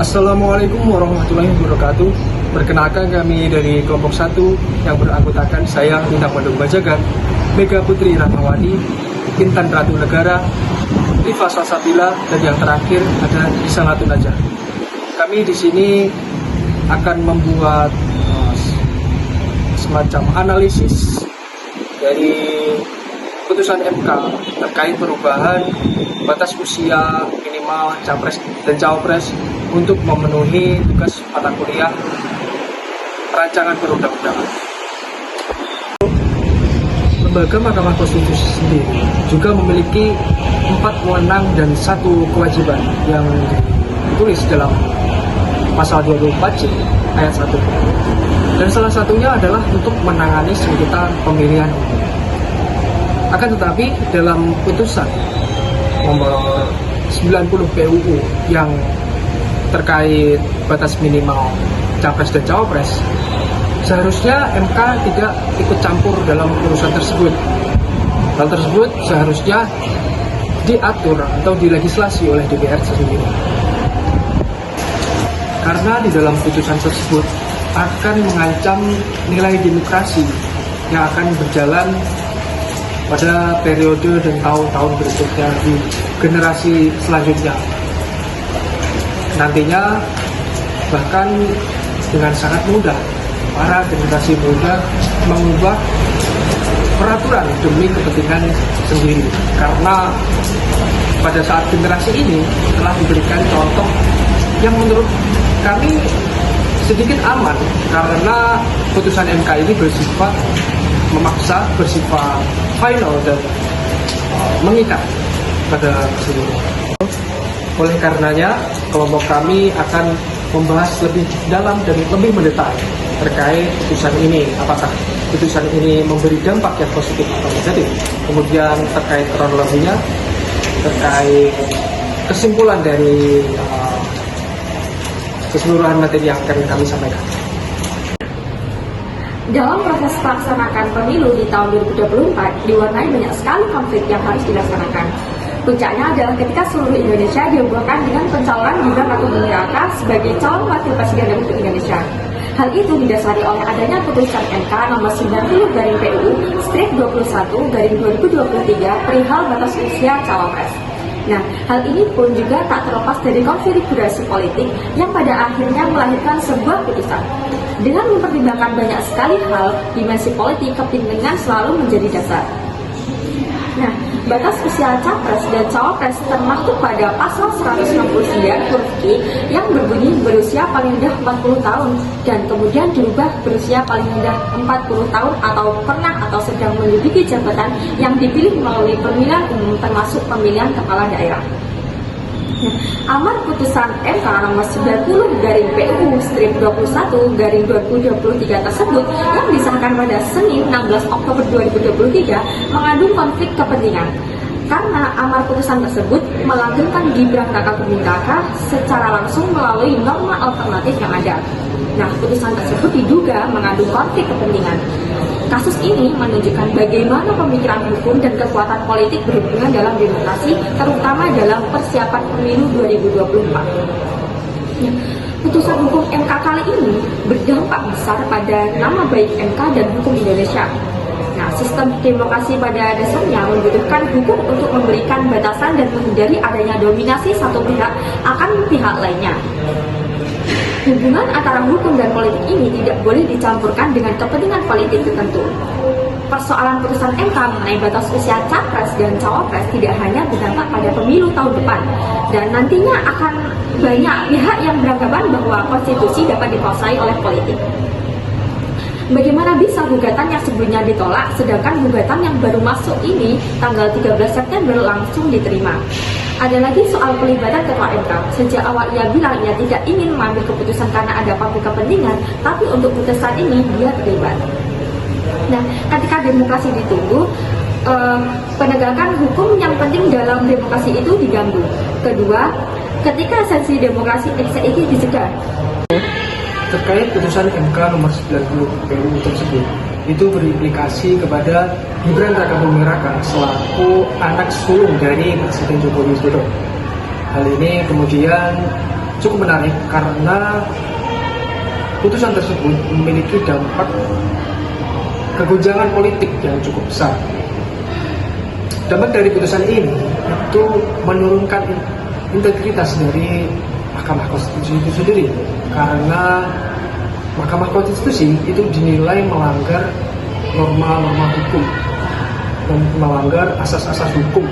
Assalamualaikum warahmatullahi wabarakatuh. Perkenalkan, kami dari kelompok 1 yang beranggotakan saya Bintang Bandung Bajagan, Mega Putri Rahmawati, Intan Ratu Negara, Rifa Salsabila, dan yang terakhir ada Isanatun Najah. Kami di sini akan membuat semacam analisis dari putusan MK terkait perubahan batas usia minimal capres dan cawapres untuk memenuhi tugas mata kuliah rancangan perundang-undangan. Lembaga Mahkamah Konstitusi sendiri juga memiliki 4 wewenang dan 1 kewajiban yang ditulis dalam pasal 24C ayat 1. Dan salah satunya adalah untuk menangani sengketa pemilihan umum. Akan tetapi dalam putusan nomor 90 PUU yang terkait batas minimal capres dan cawapres, seharusnya MK tidak ikut campur dalam urusan tersebut. Hal tersebut seharusnya diatur atau dilegislasi oleh DPR sendiri. Karena di dalam putusan tersebut akan mengancam nilai demokrasi yang akan berjalan pada periode dan tahun-tahun berikutnya di generasi selanjutnya. Nantinya bahkan dengan sangat mudah para generasi muda mengubah peraturan demi kepentingan sendiri, karena pada saat generasi ini telah diberikan contoh yang menurut kami sedikit aman, karena putusan MK ini bersifat memaksa, bersifat final dan mengikat pada keseluruhan. Oleh karenanya, kelompok kami akan membahas lebih dalam dan lebih mendetail terkait putusan ini. Apakah putusan ini memberi dampak yang positif atau negatif? Kemudian terkait kronologinya, terkait kesimpulan dari keseluruhan materi yang akan kami sampaikan. Dalam proses pelaksanaan pemilu di tahun 2024 diwarnai banyak sekali konflik yang harus dilaksanakan. Puncaknya adalah ketika seluruh Indonesia dihebohkan dengan pencalonan Gibran Rakabuming Raka sebagai calon wakil presiden Republik Indonesia. Hal itu didasari oleh adanya putusan MK nomor 90/PUU/21/2023 perihal batas usia cawapres. Nah, hal ini pun juga tak terlepas dari konfigurasi politik yang pada akhirnya melahirkan sebuah putusan. Dengan mempertimbangkan banyak sekali hal, dimensi politik kepentingan selalu menjadi dasar. Nah, batas usia capres dan cawapres termaktub pada pasal 169 huruf Q yang berbunyi berusia paling rendah 40 tahun dan kemudian dirubah berusia paling rendah 40 tahun atau pernah atau sedang menduduki jabatan yang dipilih melalui pemilihan umum termasuk pemilihan kepala daerah. Amar putusan MK nomor 90/PUU/21/2023 tersebut yang disahkan pada Senin 16 Oktober 2023 mengandung konflik kepentingan karena amar putusan tersebut melanggengkan Gibran Rakabuming Raka secara langsung melalui norma alternatif yang ada. Nah, putusan tersebut diduga mengandung konflik kepentingan. Kasus ini menunjukkan bagaimana pemikiran hukum dan kekuatan politik berhubungan dalam demokrasi, terutama dalam persiapan pemilu 2024. Putusan hukum MK kali ini berdampak besar pada nama baik MK dan hukum Indonesia. Nah, sistem demokrasi pada dasarnya membutuhkan hukum untuk memberikan batasan dan menghindari adanya dominasi satu pihak akan pihak lainnya. Hubungan antara hukum dan politik ini tidak boleh dicampurkan dengan kepentingan politik tertentu. Persoalan putusan MK mengenai batas usia capres dan cawapres tidak hanya berdampak pada pemilu tahun depan, dan nantinya akan banyak pihak yang beranggapan bahwa konstitusi dapat dikuasai oleh politik. Bagaimana bisa gugatan yang sebelumnya ditolak, sedangkan gugatan yang baru masuk ini tanggal 13 September langsung diterima? Ada lagi soal pelibatan Ketua MK. Sejak awal ia bilang ia tidak ingin mengambil keputusan karena ada konflik kepentingan, tapi untuk putusan ini dia terlibat. Nah, ketika demokrasi ditunggu, penegakan hukum yang penting dalam demokrasi itu diganggu. Kedua, ketika esensi demokrasi ini dicegah. Terkait putusan MK nomor 90 PUU tersebut, itu berimplikasi kepada Gibran Rakabuming Raka selaku anak sulung dari Presiden Joko Widodo. Hal ini kemudian cukup menarik karena putusan tersebut memiliki dampak kegonjangan politik yang cukup besar. Dampak dari putusan ini itu menurunkan integritas dari Mahkamah Konstitusi itu sendiri, karena Mahkamah Konstitusi itu dinilai melanggar norma-norma hukum dan melanggar asas-asas hukum.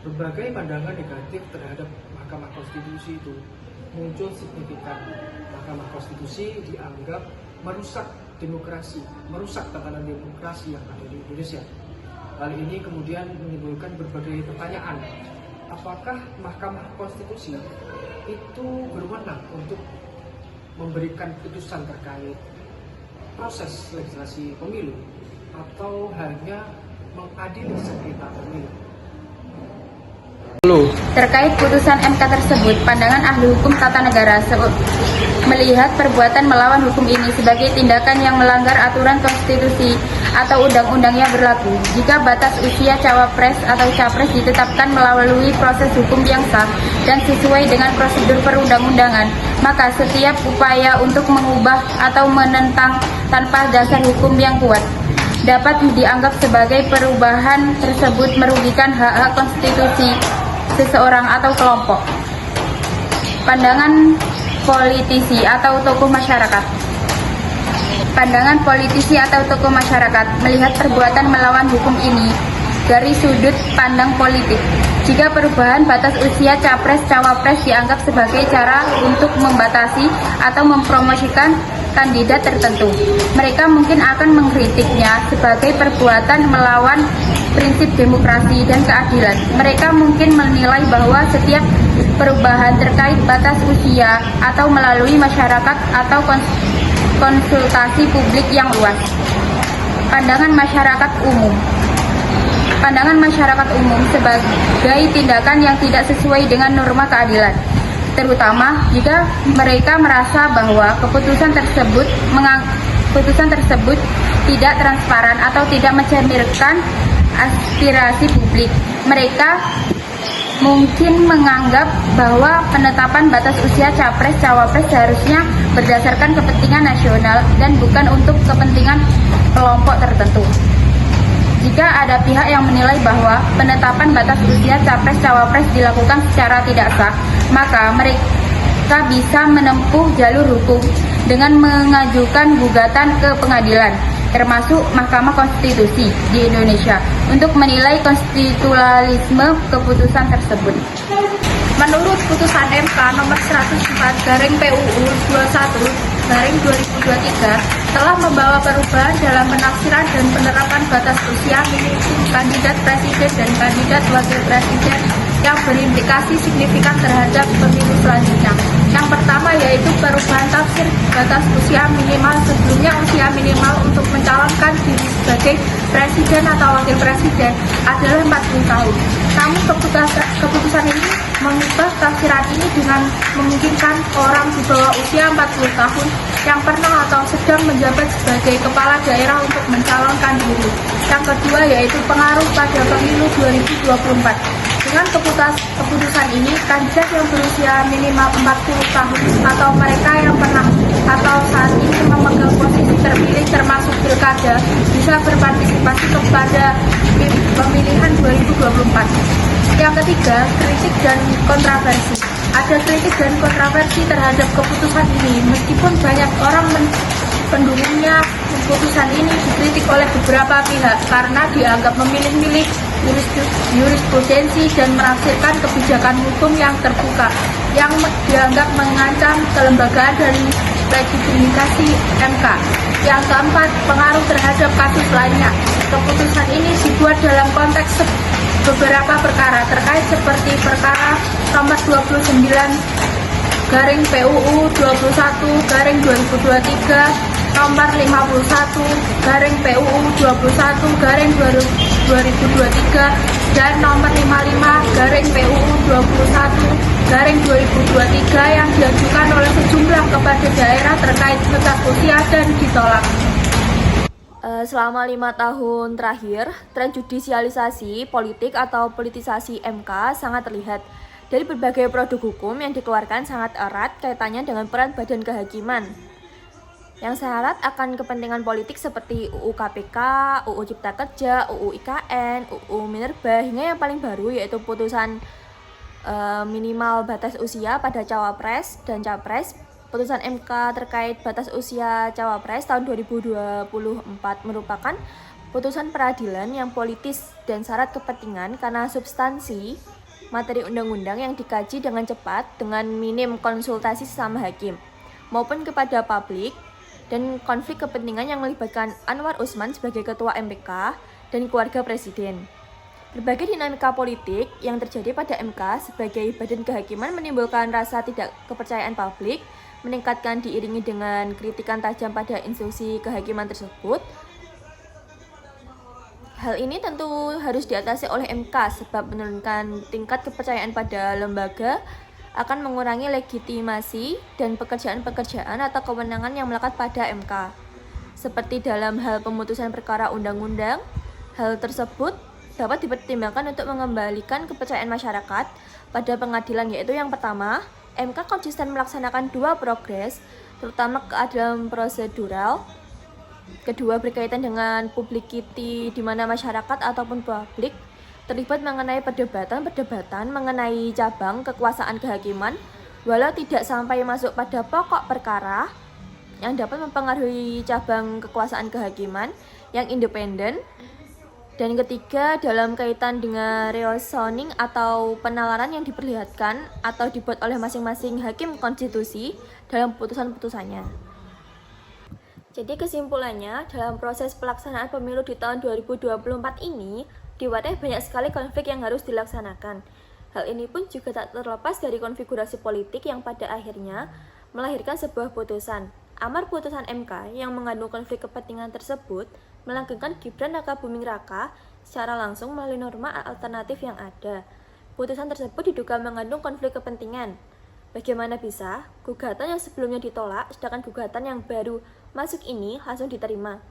Berbagai pandangan negatif terhadap Mahkamah Konstitusi itu muncul signifikan. Mahkamah Konstitusi dianggap merusak demokrasi, merusak tatanan demokrasi yang ada di Indonesia. Hal ini kemudian menimbulkan berbagai pertanyaan. Apakah Mahkamah Konstitusi itu berwenang untuk memberikan putusan terkait proses legislasi pemilu atau hanya mengadili sengketa pemilu? Terkait putusan MK tersebut, pandangan ahli hukum tata negara melihat perbuatan melawan hukum ini sebagai tindakan yang melanggar aturan konstitusi atau undang-undang yang berlaku. Jika batas usia cawapres atau capres ditetapkan melalui proses hukum yang sah dan sesuai dengan prosedur perundang-undangan, maka setiap upaya untuk mengubah atau menentang tanpa dasar hukum yang kuat dapat dianggap sebagai perubahan tersebut merugikan hak-hak konstitusi seseorang atau kelompok. Pandangan politisi atau tokoh masyarakat. Pandangan politisi atau tokoh masyarakat melihat perbuatan melawan hukum ini dari sudut pandang politik. Jika perubahan batas usia capres-cawapres dianggap sebagai cara untuk membatasi atau mempromosikan kandidat tertentu, mereka mungkin akan mengkritiknya sebagai perbuatan melawan prinsip demokrasi dan keadilan. Mereka mungkin menilai bahwa setiap perubahan terkait batas usia atau melalui masyarakat atau konsultasi publik yang luas. Pandangan masyarakat umum. Pandangan masyarakat umum sebagai tindakan yang tidak sesuai dengan norma keadilan, terutama jika mereka merasa bahwa keputusan tersebut tidak transparan atau tidak mencerminkan aspirasi publik. Mereka mungkin menganggap bahwa penetapan batas usia capres-cawapres seharusnya berdasarkan kepentingan nasional dan bukan untuk kepentingan kelompok tertentu. Jika ada pihak yang menilai bahwa penetapan batas usia capres-cawapres dilakukan secara tidak sah, maka mereka bisa menempuh jalur hukum dengan mengajukan gugatan ke pengadilan, termasuk Mahkamah Konstitusi di Indonesia, untuk menilai konstitusionalisme keputusan tersebut. Menurut putusan MK nomor 104/PUU 21/2023 telah membawa perubahan dalam penafsiran dan penerapan batas usia minimum kandidat presiden dan kandidat wakil presiden yang berimplikasi signifikan terhadap pemilu selanjutnya. Yang pertama yaitu perubahan tafsir batas usia minimal. Sebelumnya usia minimal untuk mencalonkan diri sebagai presiden atau wakil presiden adalah 40 tahun. Namun keputusan ini mengubah tafsiran ini dengan memungkinkan orang di bawah usia 40 tahun yang pernah atau sedang menjabat sebagai kepala daerah untuk mencalonkan diri. Yang kedua yaitu pengaruh pada pemilu 2024. Dengan keputusan ini, kandidat yang berusia minimal 40 tahun atau mereka yang pernah atau saat ini memegang posisi terpilih termasuk pilkada bisa berpartisipasi kepada pemilihan 2024. Yang ketiga, kritik dan kontroversi. Ada kritik dan kontroversi terhadap keputusan ini, meskipun banyak orang pendukungnya. Keputusan ini dikritik oleh beberapa pihak karena dianggap memilih-milih jurisprudensi dan menafsirkan kebijakan hukum yang terbuka, yang dianggap mengancam kelembagaan dan legitimasi MK. Yang keempat, pengaruh terhadap kasus lainnya. Keputusan ini dibuat dalam konteks beberapa perkara terkait seperti perkara nomor 29/PUU 21/2023, nomor 51/PUU 21/2023 dan nomor 55/PUU 21/2023 yang diajukan oleh sejumlah kepada daerah terkait batas usia dan ditolak. Selama 5 tahun terakhir, tren judisialisasi politik atau politisasi MK sangat terlihat. Dari berbagai produk hukum yang dikeluarkan sangat erat kaitannya dengan peran badan kehakiman yang syarat akan kepentingan politik seperti UU KPK, UU Cipta Kerja, UU IKN, UU Minerba, hingga yang paling baru yaitu putusan minimal batas usia pada Cawapres dan Capres, putusan MK terkait batas usia Cawapres tahun 2024 merupakan putusan peradilan yang politis dan syarat kepentingan karena substansi materi undang-undang yang dikaji dengan cepat dengan minim konsultasi sesama hakim maupun kepada publik, dan konflik kepentingan yang melibatkan Anwar Usman sebagai Ketua MPK dan keluarga Presiden. Berbagai dinamika politik yang terjadi pada MK sebagai badan kehakiman menimbulkan rasa tidak kepercayaan publik, meningkatkan diiringi dengan kritikan tajam pada institusi kehakiman tersebut. Hal ini tentu harus diatasi oleh MK sebab menurunkan tingkat kepercayaan pada lembaga akan mengurangi legitimasi dan pekerjaan-pekerjaan atau kewenangan yang melekat pada MK. Seperti dalam hal pemutusan perkara undang-undang, hal tersebut dapat dipertimbangkan untuk mengembalikan kepercayaan masyarakat pada pengadilan, yaitu yang pertama, MK konsisten melaksanakan 2 progres, terutama keadilan prosedural. Kedua, berkaitan dengan publicity, di mana masyarakat ataupun publik terlibat mengenai perdebatan mengenai cabang kekuasaan kehakiman, walau tidak sampai masuk pada pokok perkara yang dapat mempengaruhi cabang kekuasaan kehakiman yang independen. Dan ketiga, dalam kaitan dengan reasoning atau penalaran yang diperlihatkan atau dibuat oleh masing-masing hakim konstitusi dalam putusan-putusannya. Jadi kesimpulannya, dalam proses pelaksanaan pemilu di tahun 2024 ini, diwarnai banyak sekali konflik yang harus dilaksanakan. Hal ini pun juga tak terlepas dari konfigurasi politik yang pada akhirnya melahirkan sebuah putusan. Amar putusan MK yang mengandung konflik kepentingan tersebut melanggengkan Gibran Rakabuming Raka secara langsung melalui norma alternatif yang ada. Putusan tersebut diduga mengandung konflik kepentingan. Bagaimana bisa gugatan yang sebelumnya ditolak, sedangkan gugatan yang baru masuk ini langsung diterima?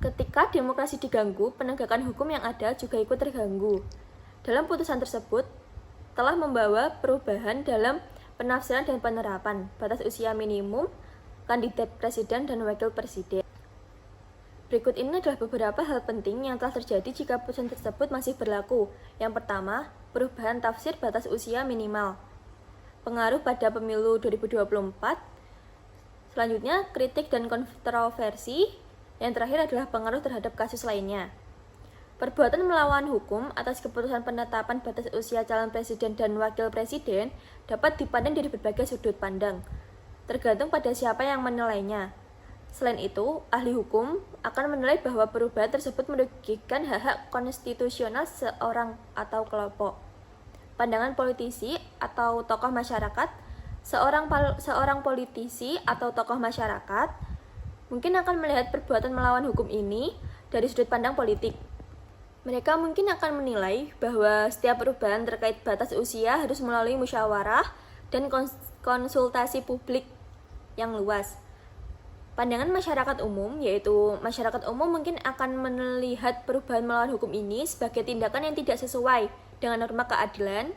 Ketika demokrasi diganggu, penegakan hukum yang ada juga ikut terganggu. Dalam putusan tersebut, telah membawa perubahan dalam penafsiran dan penerapan batas usia minimum kandidat presiden dan wakil presiden. Berikut ini adalah beberapa hal penting yang telah terjadi jika putusan tersebut masih berlaku. Yang pertama, perubahan tafsir batas usia minimal. Pengaruh pada pemilu 2024. Selanjutnya, kritik dan kontroversi. Yang terakhir adalah pengaruh terhadap kasus lainnya. Perbuatan melawan hukum atas keputusan penetapan batas usia calon presiden dan wakil presiden dapat dipandang dari berbagai sudut pandang, tergantung pada siapa yang menilainya. Selain itu, ahli hukum akan menilai bahwa perubahan tersebut merugikan hak-hak konstitusional seorang atau kelompok. Pandangan politisi atau tokoh masyarakat, seorang politisi atau tokoh masyarakat mungkin akan melihat perbuatan melawan hukum ini dari sudut pandang politik. Mereka mungkin akan menilai bahwa setiap perubahan terkait batas usia harus melalui musyawarah dan konsultasi publik yang luas. Pandangan masyarakat umum, yaitu masyarakat umum mungkin akan melihat perubahan melawan hukum ini sebagai tindakan yang tidak sesuai dengan norma keadilan,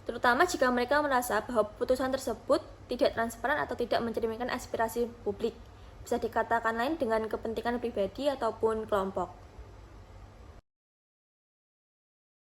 terutama jika mereka merasa bahwa putusan tersebut tidak transparan atau tidak mencerminkan aspirasi publik. Bisa dikatakan lain dengan kepentingan pribadi ataupun kelompok.